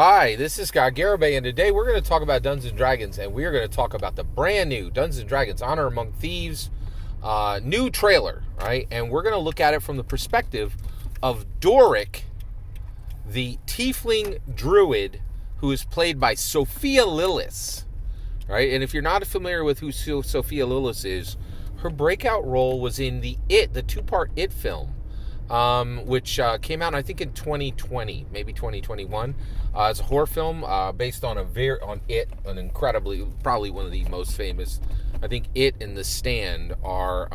Hi, this is Scott Garibay, and today we're going to talk about Dungeons & Dragons, and we are going to talk about the brand new Dungeons & Dragons Honor Among Thieves new trailer, right? And we're going to look at it from the perspective of Doric, the Tiefling Druid, who is played by Sophia Lillis, right? And if you're not familiar with who Sophia Lillis is, her breakout role was in the two-part It film, which came out, I think, in 2020, maybe 2021. It's a horror film based on an incredibly, probably one of the most famous. I think It and The Stand are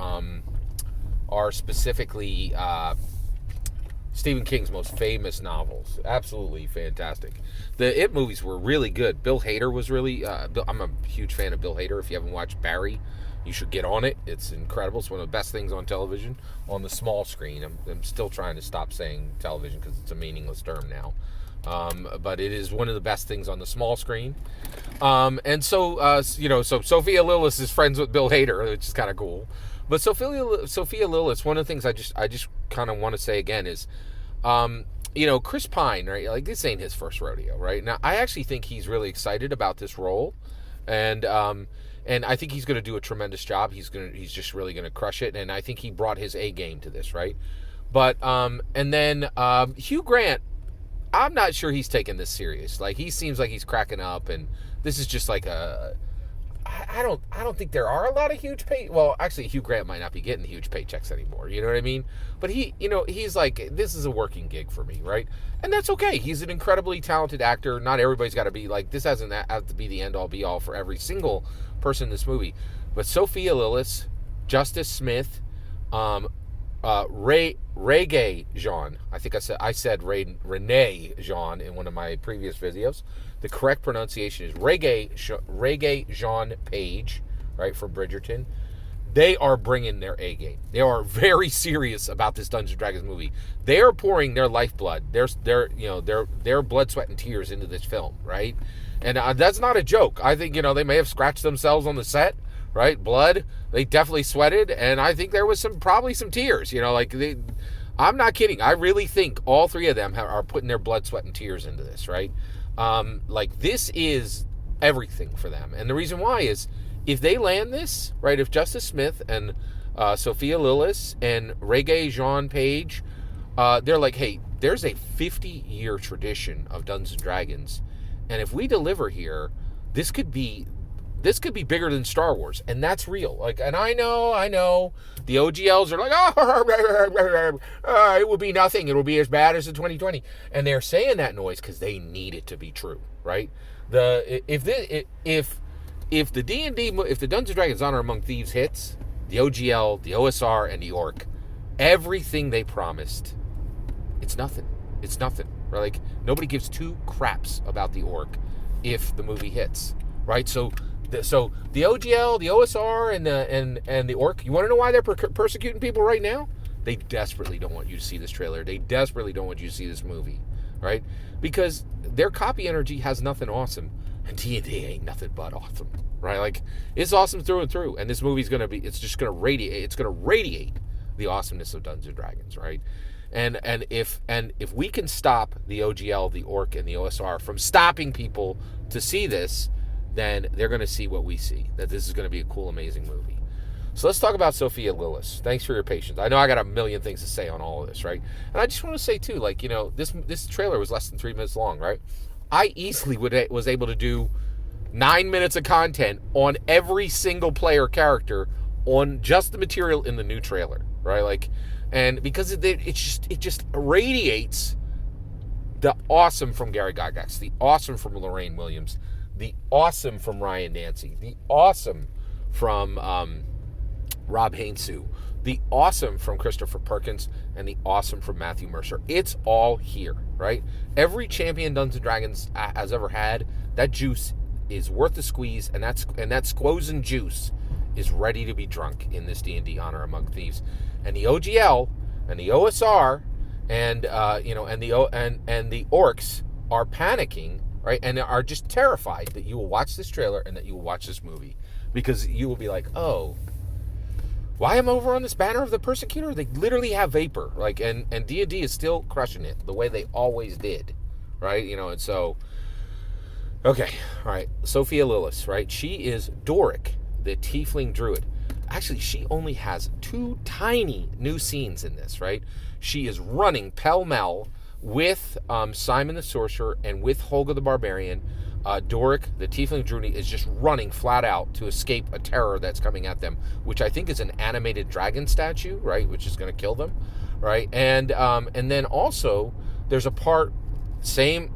specifically Stephen King's most famous novels. Absolutely fantastic. The It movies were really good. Bill Hader was really. I'm a huge fan of Bill Hader. If you haven't watched Barry, you should get on it. It's incredible. It's one of the best things on television, on the small screen. I'm still trying to stop saying television because it's a meaningless term now. But it is one of the best things on the small screen. And so Sophia Lillis is friends with Bill Hader, which is kind of cool. But Sophia Lillis, one of the things I just kind of want to say again is, Chris Pine, right? Like, this ain't his first rodeo, right? Now, I actually think he's really excited about this role, and I think he's going to do a tremendous job. He's just really going to crush it, and I think he brought his A game to this, right? But and then Hugh Grant, I'm not sure he's taking this serious. Like, he seems like he's cracking up, and this is just like I don't think there are a lot of huge well, actually, Hugh Grant might not be getting huge paychecks anymore. You know what I mean? But he's like, this is a working gig for me, right? And that's okay. He's an incredibly talented actor. Not everybody's got to be like, this doesn't have to be the end all be all for every single person in this movie. But Sophia Lillis, Justice Smith, Reggae Jean. I think I said Renee Jean in one of my previous videos. The correct pronunciation is Reggae Jean Page, right, from Bridgerton. They are bringing their A game. They are very serious about this Dungeons & Dragons movie. They are pouring their lifeblood, their blood, sweat, and tears into this film, right? And that's not a joke. I think they may have scratched themselves on the set, right? Blood. They definitely sweated, and I think there was probably some tears. I'm not kidding. I really think all three of them are putting their blood, sweat, and tears into this, right? This is everything for them, and the reason why is, if they land this, right, if Justice Smith and Sophia Lillis and Reggae Jean Page, they're like, hey, there's a 50-year tradition of Dungeons & Dragons, and if we deliver here, this could be bigger than Star Wars, and that's real. Like, and I know, the OGLs are like, it will be nothing. It will be as bad as the 2020, and they're saying that noise because they need it to be true, right? If the D&D, if the Dungeons & Dragons Honor Among Thieves hits, the OGL, the OSR, and the Orc, everything they promised, it's nothing. It's nothing. Right? Like, nobody gives two craps about the Orc if the movie hits, right? So the OGL, the OSR, and the Orc, you want to know why they're persecuting people right now? They desperately don't want you to see this trailer. They desperately don't want you to see this movie, right? Because their copy energy has nothing awesome. And D&D ain't nothing but awesome, right? Like, it's awesome through and through. And this movie's it's just gonna radiate. It's gonna radiate the awesomeness of Dungeons & Dragons, right? And if we can stop the OGL, the Orc, and the OSR from stopping people to see this, then they're gonna see what we see. That this is gonna be a cool, amazing movie. So let's talk about Sophia Lillis. Thanks for your patience. I know I got a million things to say on all of this, right? And I just want to say too, this trailer was less than 3 minutes long, right? I easily was able to do 9 minutes of content on every single player character on just the material in the new trailer, right? Like, and because it just radiates the awesome from Gary Gygax, the awesome from Lorraine Williams, the awesome from Ryan Nancy, the awesome from Rob Hainsou, the awesome from Christopher Perkins, and the awesome from Matthew Mercer. It's all here, right? Every champion Dungeons & Dragons has ever had, that juice is worth the squeeze, and that squozen juice is ready to be drunk in this D&D Honor Among Thieves. And the OGL and the OSR and the Orcs are panicking, right? And are just terrified that you will watch this trailer and that you will watch this movie, because you will be like, oh, why am I over on this banner of the Persecutor? They literally have vapor, and D&D is still crushing it the way they always did, right? And so, okay, all right, Sophia Lillis, right? She is Doric, the Tiefling Druid. Actually, she only has 2 tiny new scenes in this, right? She is running pell-mell with Simon the Sorcerer and with Holga the Barbarian. Doric, the Tiefling Druid, is just running flat out to escape a terror that's coming at them, which I think is an animated dragon statue, right? Which is going to kill them, right? And then also there's a part, same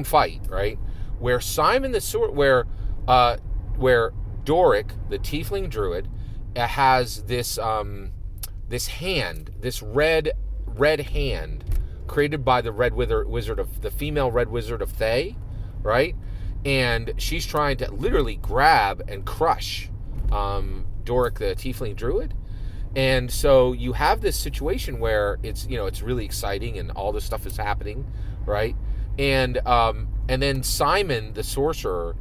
fight, right? Where Simon the Sword, where Doric, the Tiefling Druid, has this hand, this red hand created by the the female Red Wizard of Thay, right? And she's trying to literally grab and crush Doric, the Tiefling Druid. And so you have this situation where it's really exciting and all this stuff is happening, right? And then Simon the Sorcerer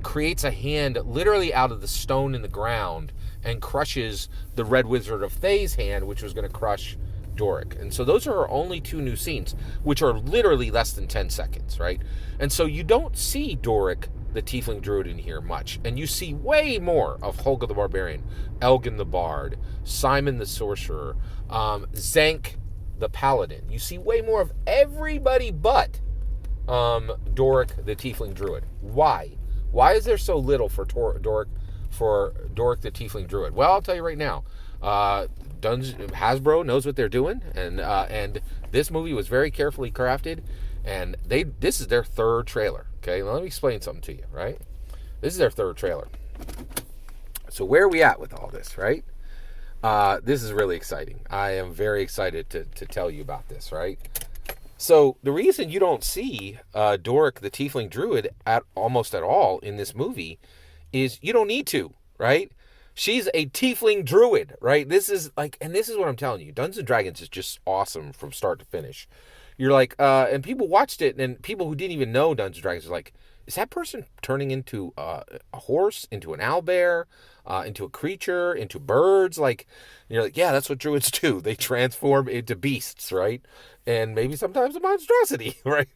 creates a hand literally out of the stone in the ground and crushes the Red Wizard of Thay's hand, which was going to crush Doric. And so those are her only 2 new scenes, which are literally less than 10 seconds, right? And so you don't see Doric, the Tiefling Druid, in here much. And you see way more of Holga the Barbarian, Elgin the Bard, Simon the Sorcerer, Zank the Paladin. You see way more of everybody but Doric, the Tiefling Druid. Why? Why is there so little for Doric the Tiefling Druid? Well, I'll tell you right now. Hasbro knows what they're doing, and this movie was very carefully crafted, and this is their 3rd trailer. Okay, now let me explain something to you, right? This is their 3rd trailer. So where are we at with all this, right? This is really exciting. I am very excited to tell you about this, right? So the reason you don't see Doric, the Tiefling Druid, almost at all in this movie is you don't need to, right? She's a Tiefling Druid, right? This is what I'm telling you. Dungeons & Dragons is just awesome from start to finish. You're like, and people watched it, and people who didn't even know Dungeons & Dragons are like, is that person turning into a horse, into an owlbear, into a creature, into birds? Like, and you're like, yeah, that's what druids do. They transform into beasts, right? And maybe sometimes a monstrosity, right?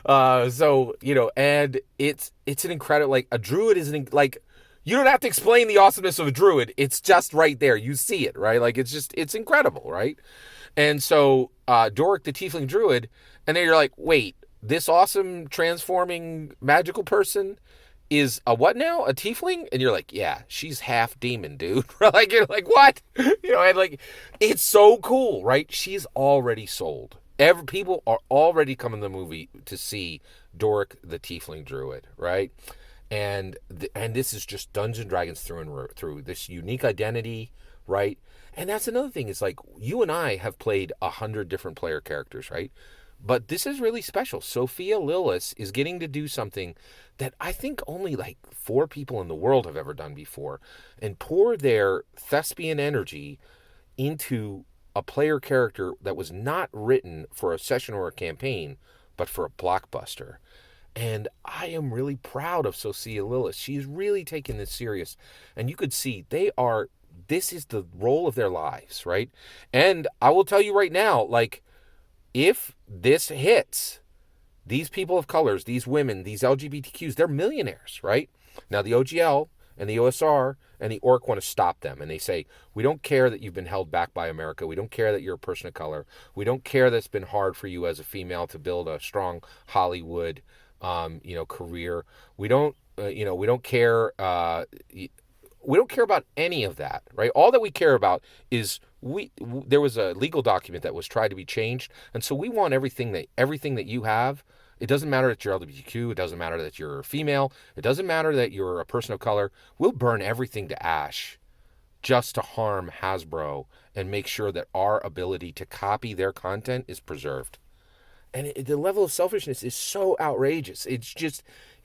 And it's an incredible, like, a druid isn't, like, you don't have to explain the awesomeness of a druid. It's just right there. You see it, right? Like, it's incredible, right? And so, Doric, the Tiefling Druid, and then you're like, wait, this awesome transforming magical person is a what now? A Tiefling? And you're like, yeah, she's half demon, dude. Like, you're like, what? And like, it's so cool, right? She's already sold. People are already coming to the movie to see Doric, the Tiefling Druid, right? And this is just Dungeons & Dragons through and through. This unique identity, right? And that's another thing. Is like, you and I have played 100 different player characters, right? But this is really special. Sophia Lillis is getting to do something that I think only like 4 people in the world have ever done before, and pour their thespian energy into a player character that was not written for a session or a campaign, but for a blockbuster. And I am really proud of Sophia Lillis. She's really taken this serious. And you could see this is the role of their lives, right? And I will tell you right now, like, if this hits, these people of colors, these women, these LGBTQs, they're millionaires, right? Now, the OGL and the OSR and the ORC want to stop them. And they say, we don't care that you've been held back by America. We don't care that you're a person of color. We don't care that it's been hard for you as a female to build a strong Hollywood career. We don't care. We don't care about any of that, right? All that we care about is there was a legal document that was tried to be changed, and so we want everything that you have. It doesn't matter that you're LGBTQ. It doesn't matter that you're female. It doesn't matter that you're a person of color. We'll burn everything to ash just to harm Hasbro and make sure that our ability to copy their content is preserved. And the level of selfishness is so outrageous. It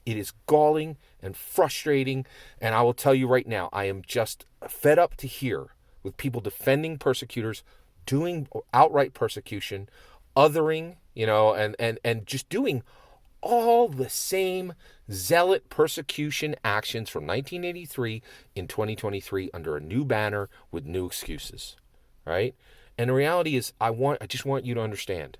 is galling and frustrating. And I will tell you right now, I am just fed up to hear with people defending persecutors, doing outright persecution, othering, and just doing all the same zealot persecution actions from 1983 in 2023 under a new banner with new excuses, right? And the reality is, I just want you to understand,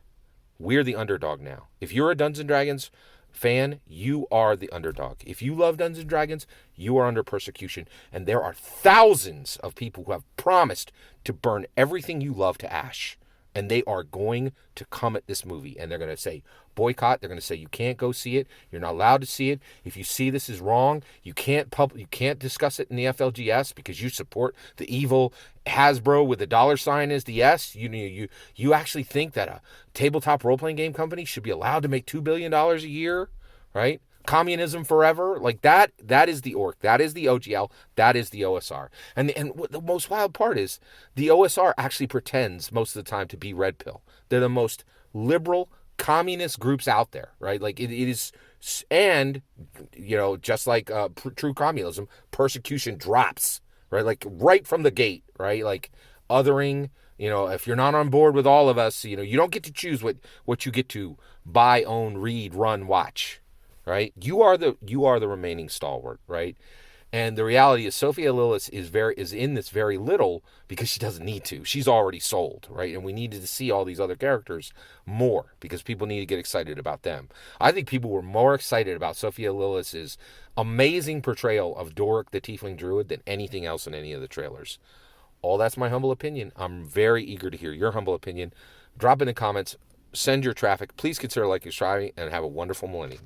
We're the underdog now. If you're a Dungeons and Dragons fan, you are the underdog. If you love Dungeons and Dragons, you are under persecution. And there are thousands of people who have promised to burn everything you love to ash. And they are going to come at this movie. And they're going to say, boycott. They're going to say, you can't go see it. You're not allowed to see it. If you see this is wrong, you can't discuss it in the FLGS because you support the evil Hasbro with the dollar sign is the S. You actually think that a tabletop role-playing game company should be allowed to make $2 billion a year, right? Communism forever, like that is the orc, that is the OGL, that is the OSR. And what the most wild part is the OSR actually pretends most of the time to be red pill. They're the most liberal communist groups out there, right? Like it is, and just like true communism, persecution drops, right? Like right from the gate, right? Like othering, if you're not on board with all of us, you don't get to choose what you get to buy, own, read, run, watch. Right, you are the remaining stalwart, right? And the reality is, Sophia Lillis is in this very little because she doesn't need to. She's already sold, right? And we needed to see all these other characters more because people need to get excited about them. I think people were more excited about Sophia Lillis's amazing portrayal of Doric the Tiefling Druid than anything else in any of the trailers. All that's my humble opinion. I'm very eager to hear your humble opinion. Drop in the comments. Send your traffic. Please consider liking, subscribing, and have a wonderful millennium.